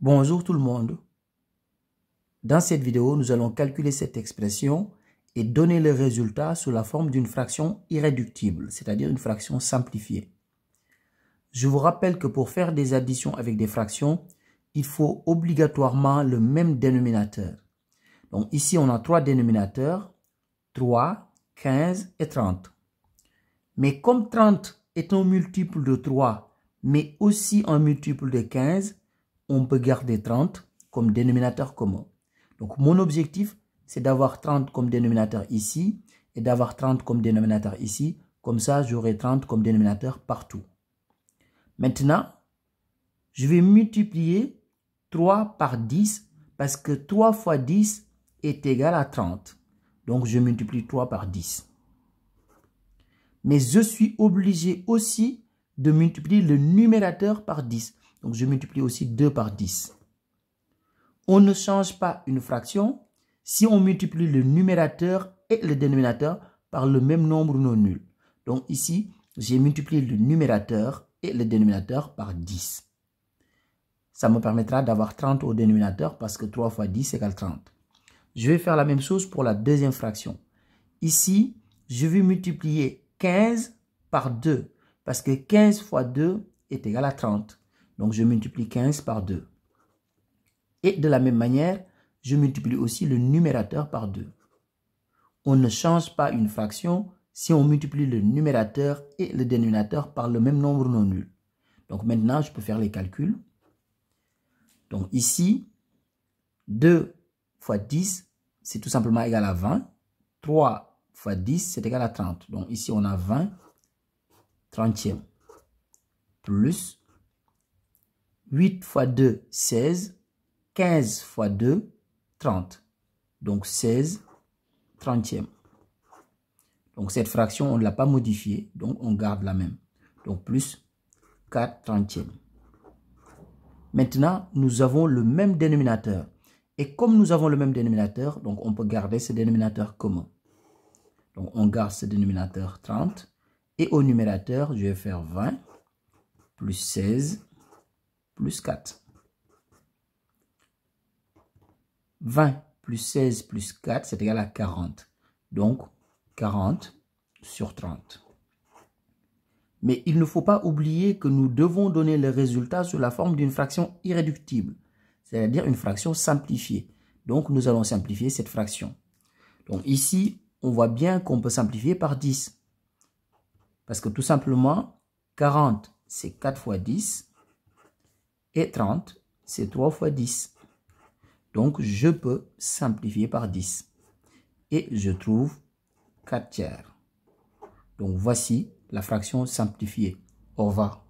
Bonjour tout le monde. Dans cette vidéo, nous allons calculer cette expression et donner le résultat sous la forme d'une fraction irréductible, c'est-à-dire une fraction simplifiée. Je vous rappelle que pour faire des additions avec des fractions, il faut obligatoirement le même dénominateur. Donc ici, on a trois dénominateurs, 3, 15 et 30. Mais comme 30 est un multiple de 3, mais aussi un multiple de 15, on peut garder 30 comme dénominateur commun. Donc mon objectif, c'est d'avoir 30 comme dénominateur ici et d'avoir 30 comme dénominateur ici. Comme ça, j'aurai 30 comme dénominateur partout. Maintenant, je vais multiplier 3 par 10 parce que 3 fois 10 est égal à 30. Donc, je multiplie 3 par 10. Mais je suis obligé aussi de multiplier le numérateur par 10. Donc, je multiplie aussi 2 par 10. On ne change pas une fraction si on multiplie le numérateur et le dénominateur par le même nombre non nul. Donc, ici, j'ai multiplié le numérateur et le dénominateur par 10. Ça me permettra d'avoir 30 au dénominateur parce que 3 fois 10 égale 30. Je vais faire la même chose pour la deuxième fraction. Ici, je vais multiplier 15 par 2 parce que 15 fois 2 est égal à 30. Donc, je multiplie 15 par 2. Et de la même manière, je multiplie aussi le numérateur par 2. On ne change pas une fraction si on multiplie le numérateur et le dénominateur par le même nombre non nul. Donc maintenant, je peux faire les calculs. Donc ici, 2 fois 10, c'est tout simplement égal à 20. 3 fois 10, c'est égal à 30. Donc ici, on a 20 trentièmes. Plus 8 fois 2, 16. 15 fois 2, 30. Donc 16 trentièmes. Donc cette fraction, on ne l'a pas modifiée. Donc on garde la même. Donc plus 4 trentièmes. Maintenant, nous avons le même dénominateur. Et comme nous avons le même dénominateur, donc on peut garder ce dénominateur commun. Donc on garde ce dénominateur 30. Et au numérateur, je vais faire 20 plus 16 plus 4. 20 plus 16 plus 4, c'est égal à 40. Donc, 40 sur 30. Mais il ne faut pas oublier que nous devons donner le résultat sous la forme d'une fraction irréductible, c'est-à-dire une fraction simplifiée. Donc, nous allons simplifier cette fraction. Donc, ici, on voit bien qu'on peut simplifier par 10. Parce que tout simplement, 40, c'est 4 fois 10. Et 30, c'est 3 fois 10. Donc, je peux simplifier par 10. Et je trouve 4 tiers. Donc, voici la fraction simplifiée. Au revoir.